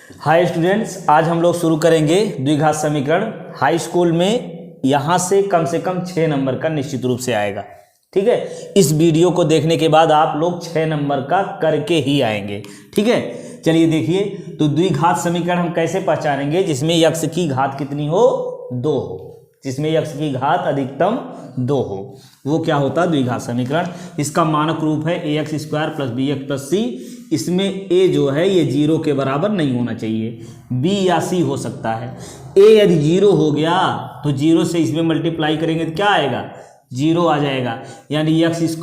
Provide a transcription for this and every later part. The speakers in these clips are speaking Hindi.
हाय स्टूडेंट्स, आज हम लोग शुरू करेंगे द्विघात समीकरण। हाई स्कूल में यहाँ से कम 6 नंबर का निश्चित रूप से आएगा। ठीक है, इस वीडियो को देखने के बाद आप लोग 6 नंबर का करके ही आएंगे। ठीक है, चलिए देखिए, तो द्विघात समीकरण हम कैसे पहचानेंगे? जिसमें यक्ष की घात कितनी हो? 2 हो, जिसमें यक्ष की घात अधिकतम 2 हो, वो क्या होता है? द्विघात समीकरण। इसका मानक रूप है ax² + bx + c। इसमें a जो है ये 0 के बराबर नहीं होना चाहिए, b या c हो सकता है। a यदि 0 हो गया तो 0 से इसमें मल्टीप्लाई करेंगे तो क्या आएगा? 0 आ जाएगा, यानी x²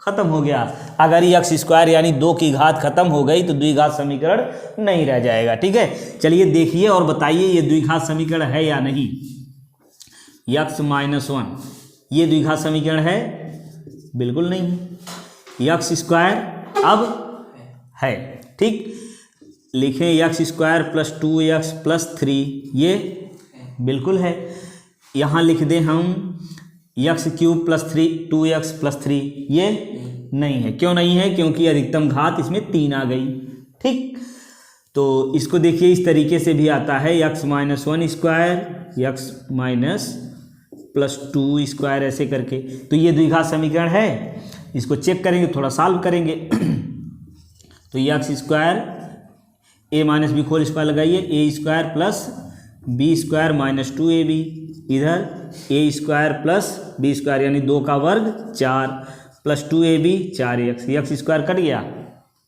खत्म हो गया। अगर x² यानी 2 की घात खत्म हो गई तो द्विघात समीकरण नहीं रह जाएगा। ठीक है, चलिए देखिए और बताइए ये द्विघात समीकरण है या नहीं। x-1 ये द्विघात समीकरण है? बिल्कुल नहीं। x² अब है, ठीक, लिखें x² + 2x + 3, ये बिल्कुल है। यहाँ लिख दें हम x³ + 2x + 3, ये नहीं है। क्यों नहीं है? क्योंकि अधिकतम घात इसमें 3 आ गई। ठीक, तो इसको देखिए इस तरीके से भी आता है, x-1² x + 2² ऐसे करके। तो ये द्विघात समीकरण है। इसको चेक करेंगे, थोड़ा सॉल्व करेंगे। तो x² a - b² लगाइए, a² + b² - 2ab, इधर a² + b² यानी 2 का वर्ग 4 + 2ab 4x, x² कट गया।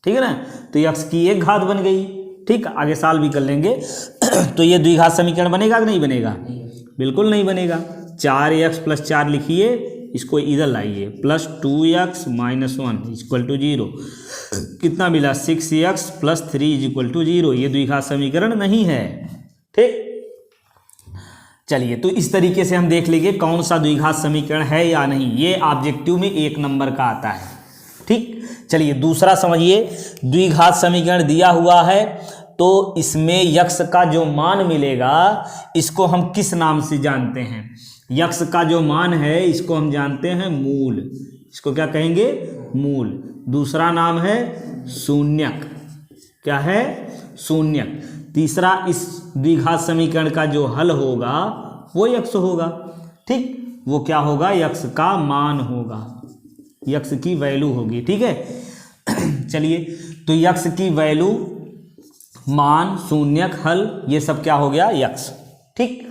ठीक है ना, तो x की एक घात बन गई। ठीक, आगे सॉल्व भी कर लेंगे। तो ये द्विघात समीकरण बनेगा कि नहीं बनेगा? बिल्कुल नहीं बनेगा। 4x + 4 लिखिए, इसको इधर लाइए, + 2x - 1 = 0। कितना मिला? 6x + 3 = 0। ये द्विघात समीकरण नहीं है। ठीक, चलिए, तो इस तरीके से हम देख लेंगे कौन सा द्विघात समीकरण है या नहीं। ये ऑब्जेक्टिव में 1 नंबर का आता है। ठीक, चलिए दूसरा समझिए। द्विघात समीकरण दिया हुआ है तो इसमें यक्ष का जो मान मिलेगा इसको हम किस नाम से जानते हैं? यक्ष का जो मान है इसको हम जानते हैं मूल। इसको क्या कहेंगे? मूल। दूसरा नाम है शून्यक। क्या है? शून्यक। तीसरा, इस द्विघात समीकरण का जो हल होगा वो यक्ष होगा। ठीक, वो क्या होगा? यक्ष का मान होगा, यक्ष की वैल्यू होगी। ठीक है, चलिए, तो यक्ष की वैल्यू, मान, शून्यक, हल, ये सब क्या हो गया? यक्ष। ठीक,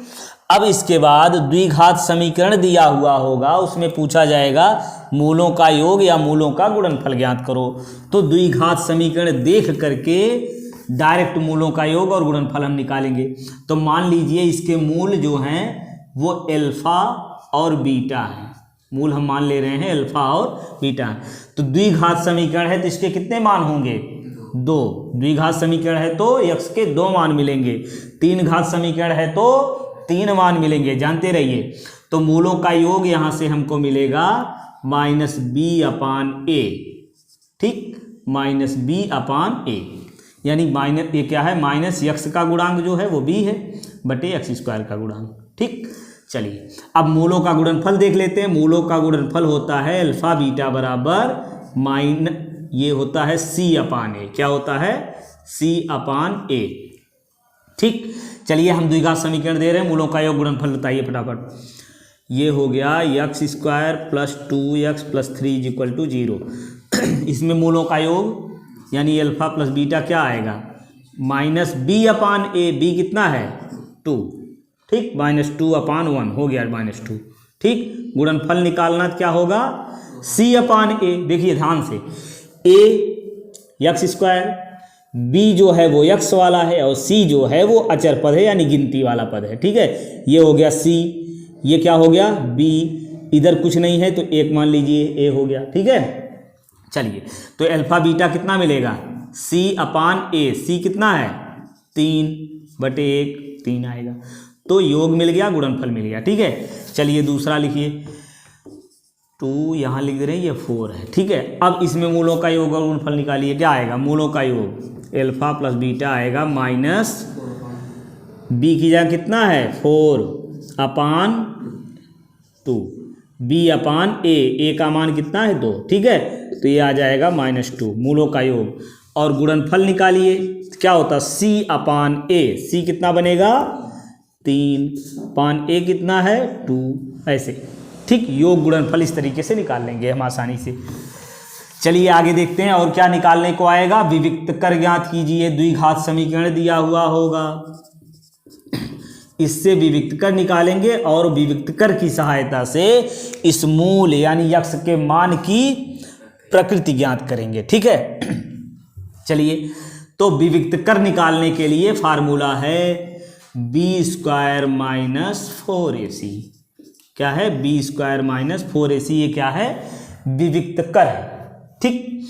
अब इसके बाद द्विघात समीकरण दिया हुआ होगा, उसमें पूछा जाएगा मूलों का योग या मूलों का गुणनफल ज्ञात करो। तो द्विघात समीकरण देख करके डायरेक्ट मूलों का योग और गुणनफल हम निकालेंगे। तो मान लीजिए इसके मूल जो हैं वो अल्फा और बीटा है। मूल हम मान ले रहे हैं अल्फा और बीटा। तो द्विघात समीकरण है तो इसके कितने मान होंगे? 2। द्विघात समीकरण है तो यक्ष के 2 मान मिलेंगे। 3 घात समीकरण है तो 3 मान मिलेंगे, जानते रहिए। तो मूलों का योग यहां से हमको मिलेगा -b/a। ठीक, -b/a, यानी ये क्या है? माइनस यक्ष का गुणांक जो है वो b है बटे x² का गुणांक। ठीक, चलिए अब मूलों का गुणनफल देख लेते हैं। मूलों का गुणनफल होता है अल्फा बीटा बराबर ये होता है c/a। क्या होता है? c/a। ठीक, चलिए हम द्विघात समीकरण दे रहे हैं, मूलों का योग गुणनफल बताइए फटाफट। ये हो गया x² + 2x + 3 = 0। इसमें मूलों का योग यानी अल्फा प्लस बीटा क्या आएगा? -b/a। b कितना है? 2। ठीक, -2/1 हो गया, -2। ठीक, गुणनफल निकालना क्या होगा? c/a। देखिए ध्यान से, a x², b जो है वो x वाला है और c जो है वो अचर पद है यानी गिनती वाला पद है। ठीक है, ये हो गया c, ये क्या हो गया? b, इधर कुछ नहीं है तो 1 मान लीजिए, a हो गया। ठीक है, चलिए, तो अल्फा बीटा कितना मिलेगा? c/a। c कितना है? 3/1, 3 आएगा। तो योग मिल गया, गुणनफल मिल गया। ठीक है, चलिए दूसरा लिखिए। 2 यहाँ लिख रहे हैं, ये 4 है। ठीक है, अब इसमें मूलों का योग और गुणनफल निकालिए। क्या आएगा? मूलों का योग अल्फा प्लस बीटा आएगा माइनस b की जगह कितना है? 4/2, b/a। a का मान कितना है? 2। ठीक है, तो ये आ जाएगा -2। मूलों का योग और गुणनफल निकालिए, क्या होता है c अपान a। c कितना बनेगा 3, अपान a कितना है 2, ऐसे। ठीक, योग गुणनफल इस तरीके से निकाल लेंगे हम आसानी से। चलिए आगे देखते हैं और क्या निकालने को आएगा। विविक्त कर ज्ञात कीजिए, द्विघात समीकरण दिया हुआ होगा, इससे विविक्त कर निकालेंगे और विविक्त कर की सहायता से इस मूल यानी यक्ष के मान की प्रकृति ज्ञात करेंगे। ठीक है, चलिए तो विविक्त कर निकालने के लिए फार्मूला है b² माइनस 4ac। क्या है b² माइनस 4ac, ये क्या है विविक्त कर है। ठीक,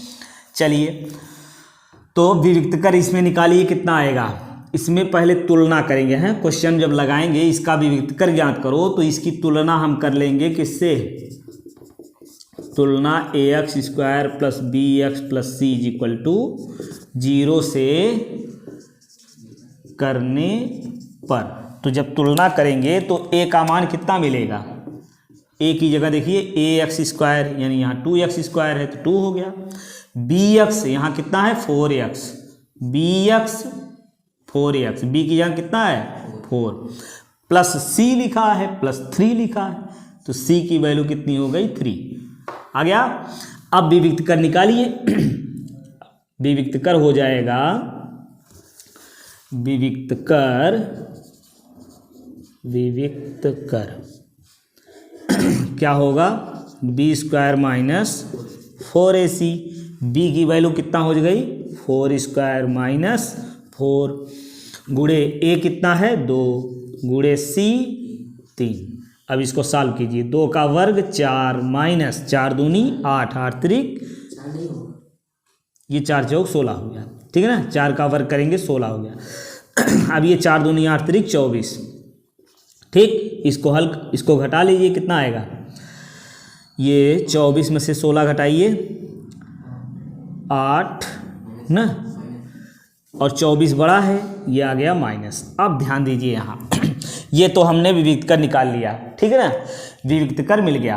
चलिए तो विविक्त कर इसमें निकालिए, कितना आएगा। इसमें पहले तुलना करेंगे हैं, क्वेश्चन जब लगाएंगे इसका विविक्त कर ज्ञात करो तो इसकी तुलना हम कर लेंगे किससे, तुलना ax² plus bx plus c is equal to 0 से करने पर। तो जब तुलना करेंगे तो a का मान कितना मिलेगा, a की जगह देखिए ax² यानी यहाँ 2x² है तो 2 हो गया, bx यहाँ कितना है 4x, bx 4x, b की जगह कितना है 4, प्लस c लिखा है प्लस 3 लिखा है तो c की वैल्यू कितनी हो गई 3 आ गया। अब विविक्त कर निकालिए, विविक्त कर हो जाएगा, विविक्त कर क्या होगा b² माइनस 4ac, b की वैल्यू कितना हो गई 4² माइनस 4, गुणे a कितना है 2, गुणे c 3। अब इसको सॉल्व कीजिए, 2 का वर्ग 4 माइनस 4 दूनी 8, 8 त्रिक, ये 4 चौक 16 हो गया। ठीक है ना, 4 का वर्ग करेंगे 16 हो गया। अब ये 4 दूनी 8 त्रिक 24। ठीक, इसको घटा लीजिए, कितना आएगा, ये 24 में से 16 घटाइए 8 ना, और 24 बड़ा है, ये आ गया माइनस। अब ध्यान दीजिए यहाँ ये तो हमने विविक्त कर निकाल लिया, ठीक है ना, विविक्त कर मिल गया।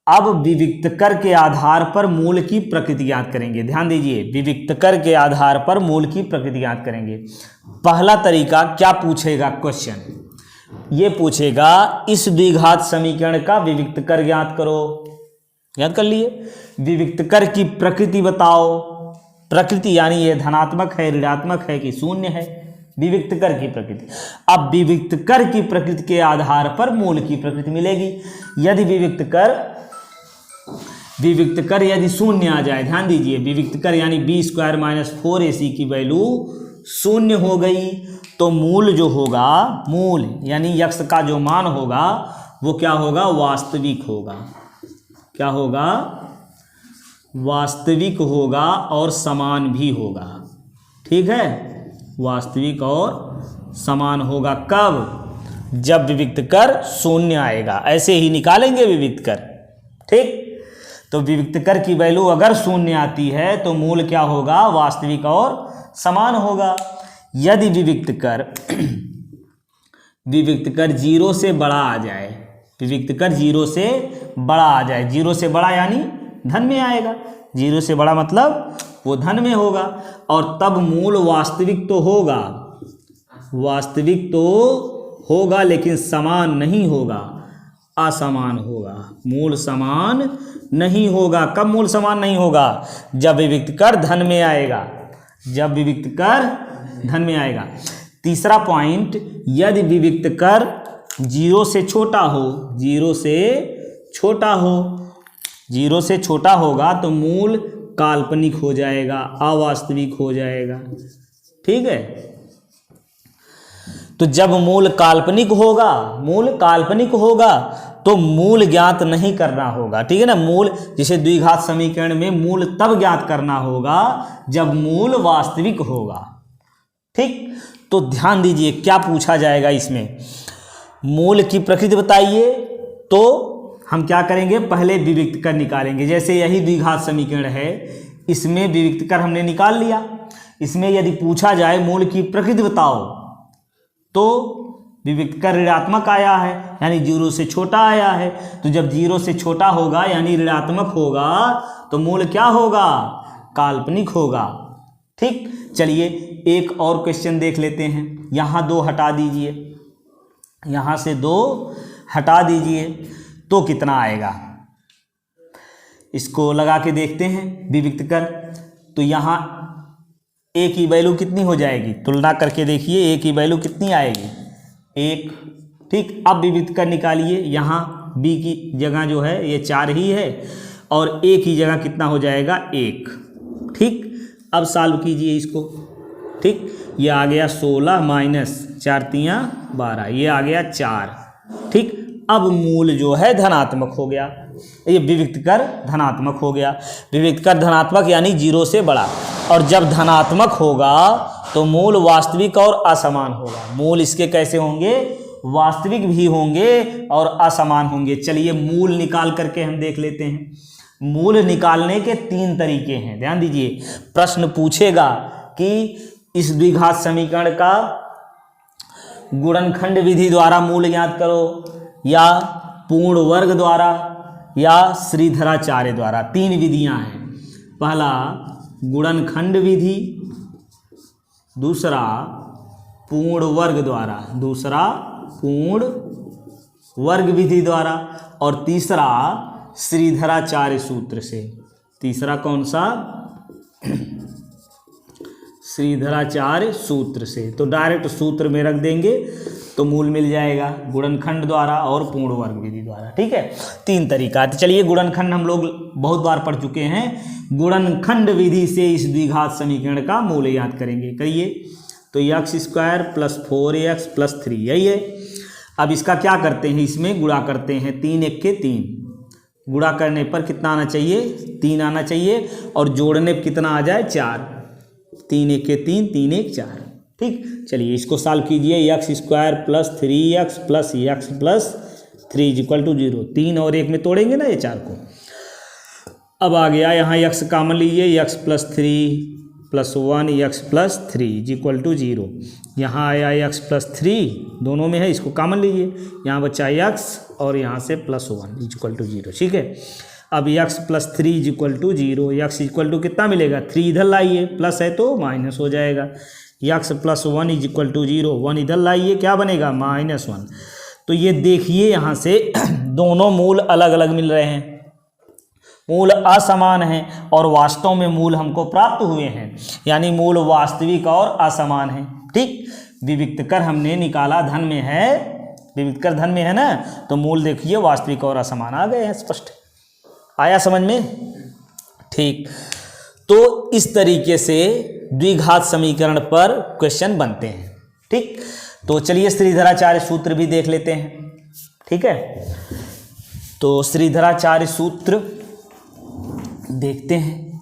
अब विविक्त कर के आधार पर मूल की प्रकृति ज्ञात करेंगे। ध्यान दीजिए, विविक्त कर के आधार पर मूल की प्रकृति ज्ञात करेंगे। पहला तरीका क्या पूछेगा क्वेश्चन, ये पूछेगा इस द्विघात समीकरण का विविक्त कर ज्ञात करो। याद कर लिए, विविक्त कर की प्रकृति बताओ। प्रकृति यानी ये धनात्मक है, ऋणात्मक है कि शून्य है, विविक्त कर की प्रकृति। अब विविक्त कर की प्रकृति के आधार पर मूल की प्रकृति मिलेगी। यदि विविक्त कर यदि शून्य आ जाए, ध्यान दीजिए, विविक्त कर यानी b² माइनस 4ac की वैल्यू शून्य हो गई तो मूल जो होगा, मूल यानी यक्ष का जो मान होगा वो क्या होगा, वास्तविक होगा। क्या होगा, वास्तविक होगा और समान भी होगा। ठीक है, वास्तविक और समान होगा कब, जब विविक्त कर शून्य आएगा। ऐसे ही निकालेंगे विविक्त कर। ठीक, तो विविक्त कर की वैल्यू अगर शून्य आती है तो मूल क्या होगा, वास्तविक और समान होगा। यदि विविक्त कर 0 से बड़ा आ जाए, विविक्त कर 0 से बड़ा आ जाए, 0 से बड़ा यानी धन में आएगा, 0 से बड़ा मतलब वो धन में होगा, और तब मूल वास्तविक तो होगा, वास्तविक तो होगा लेकिन समान नहीं होगा, असमान होगा। मूल समान नहीं होगा। कब मूल समान नहीं होगा, जब विविक्त कर धन में आएगा, जब विविक्त कर धन में आएगा। तीसरा पॉइंट, यदि विविक्त कर 0 से छोटा हो, 0 से छोटा हो, 0 से छोटा होगा तो मूल काल्पनिक हो जाएगा, अवास्तविक हो जाएगा। ठीक है, तो जब मूल काल्पनिक होगा तो मूल ज्ञात नहीं करना होगा। ठीक है ना, मूल जिसे द्विघात समीकरण में मूल तब ज्ञात करना होगा जब मूल वास्तविक होगा। ठीक, तो ध्यान दीजिए क्या पूछा जाएगा इसमें, मूल की प्रकृति बताइए। तो हम क्या करेंगे, पहले विविक्त कर निकालेंगे। जैसे यही द्विघात समीकरण है, इसमें विविक्त कर हमने निकाल लिया। इसमें यदि पूछा जाए मूल की प्रकृति बताओ तो विविक्त कर ऋणात्मक आया है यानी 0 से छोटा आया है। तो जब 0 से छोटा होगा यानी ऋणात्मक होगा तो मूल क्या होगा, काल्पनिक होगा। ठीक, चलिए एक और क्वेश्चन देख लेते हैं। यहाँ 2 हटा दीजिए, यहाँ से 2 हटा दीजिए तो कितना आएगा, इसको लगा के देखते हैं विविक्त कर। तो यहाँ ए की वैल्यू कितनी हो जाएगी, तुलना करके देखिए ए की वैल्यू कितनी आएगी, 1। ठीक, अब विविक्त कर निकालिए। यहाँ बी की जगह जो है ये 4 ही है और ए की जगह कितना हो जाएगा, 1। ठीक, अब सॉल्व कीजिए इसको। ठीक, ये आ गया 16 माइनस 4 तियाँ 12, ये आ गया 4। ठीक, अब मूल जो है धनात्मक हो गया, ये विविक्त कर धनात्मक हो गया। विविक्त कर धनात्मक यानी 0 से बड़ा, और जब धनात्मक होगा तो मूल वास्तविक और असमान होगा। मूल इसके कैसे होंगे, वास्तविक भी होंगे और असमान होंगे। चलिए मूल निकाल करके हम देख लेते हैं। मूल निकालने के 3 तरीके हैं, ध्यान दीजिए। प्रश्न पूछेगा कि इस द्विघात समीकरण का गुणनखंड विधि द्वारा मूल ज्ञात करो, या पूर्ण वर्ग द्वारा, या श्रीधराचार्य द्वारा। 3 विधियां हैं। पहला गुणनखंड विधि, दूसरा पूर्ण वर्ग द्वारा, दूसरा पूर्ण वर्ग विधि द्वारा, और तीसरा श्रीधराचार्य सूत्र से। तीसरा कौन सा, श्रीधराचार्य सूत्र से। तो डायरेक्ट सूत्र में रख देंगे तो मूल मिल जाएगा, गुणनखंड द्वारा और पूर्ण वर्ग विधि द्वारा। ठीक है, 3 तरीका। तो चलिए गुणनखंड हम लोग बहुत बार पढ़ चुके हैं। गुणनखंड विधि से इस द्विघात समीकरण का मूल याद करेंगे। करिए, तो x² + 4x + 3 यही है। अब इसका क्या करते हैं, इसमें गुणा करते हैं। 3 1 के 3, गुणा करने पर कितना आना चाहिए, 3 आना चाहिए, और जोड़ने पर कितना आ जाए, 4। 3 1 के 3, 3 1 4। ठीक, चलिए इसको सॉल्व कीजिए। x² + 3x + x + 3 = 0। 3 और 1 में तोड़ेंगे ना ये 4 को। अब आ गया यहाँ x कॉमन लीजिए, x + 3 + 1 x + 3 = 0। यहाँ आया x + 3, दोनों में है, इसको कॉमन लीजिए। यहाँ बचा x और यहाँ से +1 = 0। ठीक है, अब x + 3 = 0। x = कितना मिलेगा, 3 इधर लाइए, प्लस है तो माइनस हो जाएगा। x + 1 = 0, 1 इधर लाइए, क्या बनेगा, -1। तो ये देखिए यहाँ से दोनों मूल अलग अलग मिल रहे हैं, मूल असमान हैं, और वास्तव में मूल हमको प्राप्त हुए हैं, यानी मूल वास्तविक और असमान हैं। ठीक, विविक्त कर हमने निकाला धन में है, विविक्त कर धन में है ना, तो मूल देखिए वास्तविक और असमान आ गए हैं, स्पष्ट आया समझ में। ठीक, तो इस तरीके से द्विघात समीकरण पर क्वेश्चन बनते हैं। ठीक, तो चलिए श्रीधराचार्य सूत्र भी देख लेते हैं। ठीक है, तो श्रीधराचार्य सूत्र देखते हैं।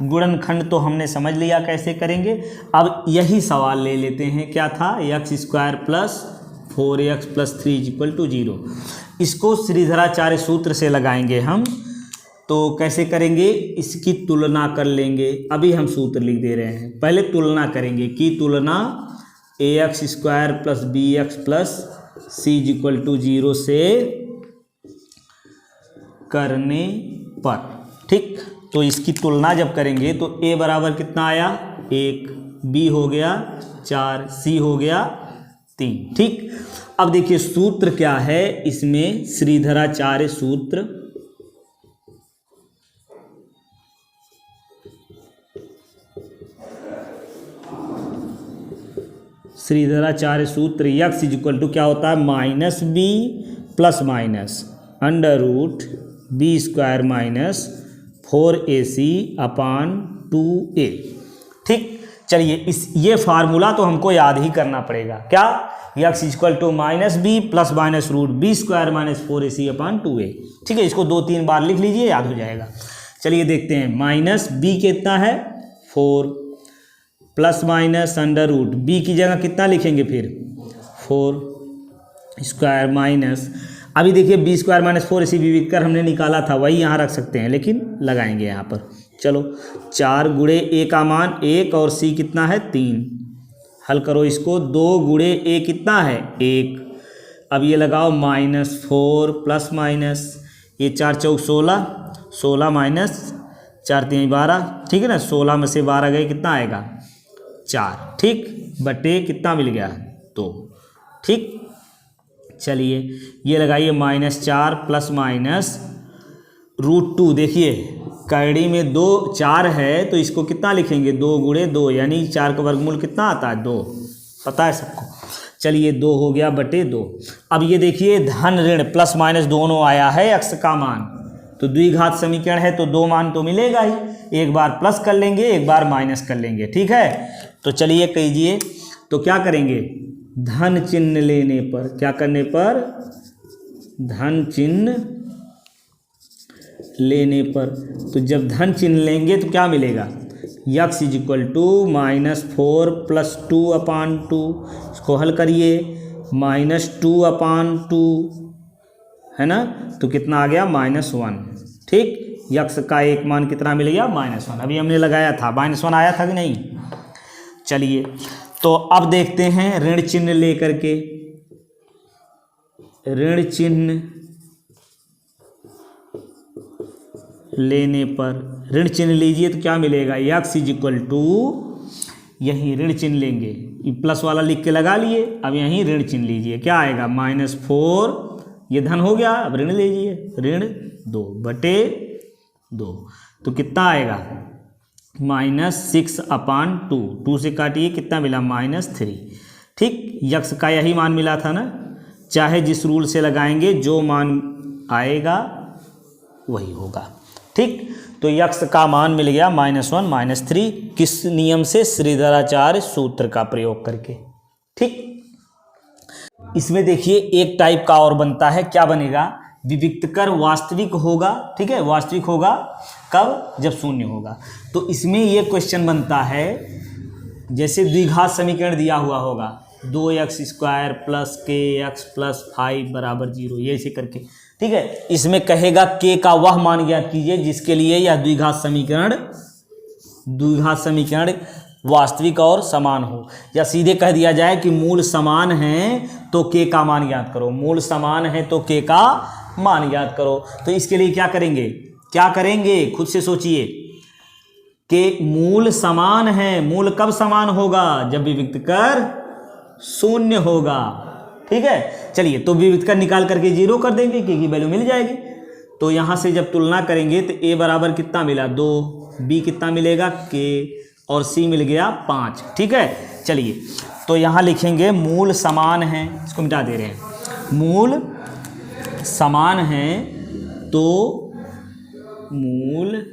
गुणनखंड तो हमने समझ लिया कैसे करेंगे। अब यही सवाल ले लेते हैं, क्या था, x² + 4x + 3 = 0। इसको श्रीधराचार्य सूत्र से लगाएंगे हम। तो कैसे करेंगे, इसकी तुलना कर लेंगे। अभी हम सूत्र लिख दे रहे हैं, पहले तुलना करेंगे। की तुलना ax² + bx + c = 0 से करने पर। ठीक, तो इसकी तुलना जब करेंगे तो a बराबर कितना आया, 1, b हो गया 4, c हो गया 3। ठीक, अब देखिए सूत्र क्या है इसमें, श्रीधराचार्य सूत्र। श्रीधराचार्य सूत्र x = क्या होता है, -b ± √b² - 4ac/2a। ठीक, चलिए ये फार्मूला तो हमको याद ही करना पड़ेगा। क्या, x = -b ± √b² - 4ac/2a। ठीक है, इसको 2-3 बार लिख लीजिए, याद हो जाएगा। चलिए देखते हैं, -b कितना है, 4 ± √b की जगह कितना लिखेंगे फिर, 4² माइनस, अभी देखिए b² - 4ac विविध कर हमने निकाला था, वही यहाँ रख सकते हैं, लेकिन लगाएंगे यहाँ पर। चलो 4 गुणे a का मान 1 और c कितना है 3। हल करो इसको, 2 गुणे a कितना है 1। अब ये लगाओ -4 ± ये 4 चौक 16, 16 माइनस 4 3 12, ठीक है ना। 16 में से 12 गए, कितना आएगा 4, ठीक, बटे कितना मिल गया 2, ठीक। चलिए ये लगाइए -4 प्लस माइनस √2। देखिए कड़ी में 2 4 है तो इसको कितना लिखेंगे 2 गुणे 2, यानी 4 का वर्गमूल कितना आता है 2, पता है सबको। चलिए 2 हो गया बटे 2। अब ये देखिए धन ऋण प्लस माइनस दोनों आया है x का मान, तो द्विघात समीकरण है तो 2 मान तो मिलेगा ही, एक बार प्लस कर लेंगे एक बार माइनस कर लेंगे, ठीक है। तो चलिए कीजिए, तो क्या करेंगे धन चिन्ह लेने पर, क्या करने पर धन चिन्ह लेने पर, तो जब धन चिन्ह लेंगे तो क्या मिलेगा x -4 + 2/2, इसको हल करिए -2/2 है ना, तो कितना आ गया -1, ठीक। x का एक मान कितना मिल गया -1, अभी हमने लगाया था -1 आया था कि नहीं। चलिए तो अब देखते हैं ऋण चिन्ह लेकर के, ऋण चिन्ह लेने पर, ऋण चिन्ह लीजिए तो क्या मिलेगा x यही ऋण चिन्ह लेंगे, प्लस वाला लिख के लगा लिए, अब यहीं ऋण चिन्ह लीजिए, क्या आएगा -4, ये धन हो गया, अब ऋण लीजिए ऋण 2 बटे 2, तो कितना आएगा -6/2, 2 से काटिए कितना मिला -3, ठीक। यक्स का यही मान मिला था ना, चाहे जिस रूल से लगाएंगे जो मान आएगा वही होगा, ठीक। तो यक्स का मान मिल गया -1 -3, किस नियम से, श्रीधराचार्य सूत्र का प्रयोग करके, ठीक। इसमें देखिए एक टाइप का और बनता है, क्या बनेगा विविक्तकर वास्तविक होगा, ठीक है, वास्तविक होगा कब, जब शून्य होगा। तो इसमें ये क्वेश्चन बनता है, जैसे द्विघात समीकरण दिया हुआ होगा 2x² + kx + 5 = 0, ये ऐसे करके, ठीक है। इसमें कहेगा k का वह मान ज्ञात कीजिए जिसके लिए यह द्विघात समीकरण वास्तविक और समान हो, या सीधे कह दिया जाए कि मूल समान है तो k का मान ज्ञात करो, मूल समान है तो k का मान ज्ञात करो। तो इसके लिए क्या करेंगे खुद से सोचिए, कि मूल समान है, मूल कब समान होगा, जब विविक्तकर शून्य होगा, ठीक है। चलिए तो विविक्तकर निकाल करके 0 कर देंगे, k की वैल्यू मिल जाएगी। तो यहाँ से जब तुलना करेंगे तो a बराबर कितना मिला 2, b कितना मिलेगा k, और c मिल गया 5, ठीक है। चलिए तो यहाँ लिखेंगे मूल समान है, इसको मिटा दे रहे हैं, मूल समान है तो मूल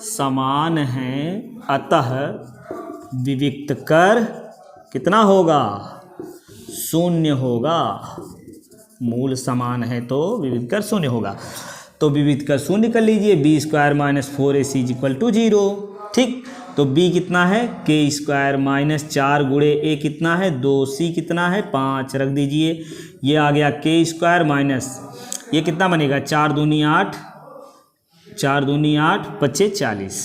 समान है अतः विविक्तकर कितना होगा, शून्य होगा, मूल समान है तो विविक्तकर शून्य होगा। तो विविक्तकर शून्य कर लीजिए, b² - 4ac = 0, ठीक। तो b कितना है k² -4 गुणे a कितना है 2, c कितना है 5, रख दीजिए, ये आ गया k² माइनस, ये कितना बनेगा 4 दूनी 8, 4 दूनी 8, 5 40,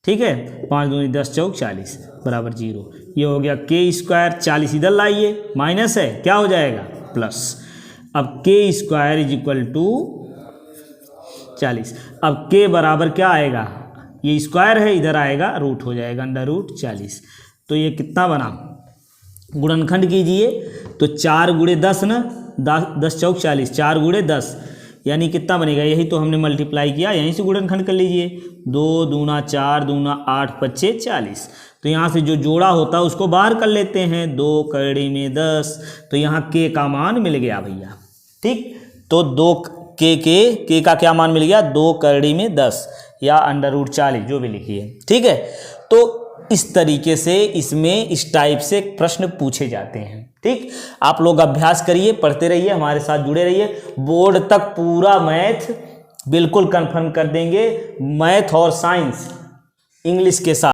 ठीक है, 5 दूनी 10 चौक 40 = 0। ये हो गया k² 40 इधर लाइए, माइनस है क्या हो जाएगा प्लस। अब k² = 40, अब k बराबर क्या आएगा, ये स्क्वायर है इधर आएगा रूट हो जाएगा √40। तो ये कितना बना, गुणनखंड कीजिए तो 4 गुणे 10 ना, 10 चौक 40, 4 गुणे 10 यानी कितना बनेगा, यही तो हमने मल्टीप्लाई किया, यहीं से गुणनखंड कर लीजिए, 2 दूना 4 दूना 8 5 40। तो यहाँ से जो जोड़ा होता है उसको बाहर कर लेते हैं, 2 कड़ी में 10, तो यहाँ k का मान मिल गया भैया, ठीक। तो 2 k का क्या मान मिल गया 2 कड़ी में 10 या √40 जो भी लिखिए, ठीक है। तो इस तरीके से इसमें इस टाइप से प्रश्न पूछे जाते हैं, ठीक। आप लोग अभ्यास करिए, पढ़ते रहिए, हमारे साथ जुड़े रहिए, बोर्ड तक पूरा मैथ बिल्कुल कंफर्म कर देंगे, मैथ और साइंस इंग्लिश के साथ।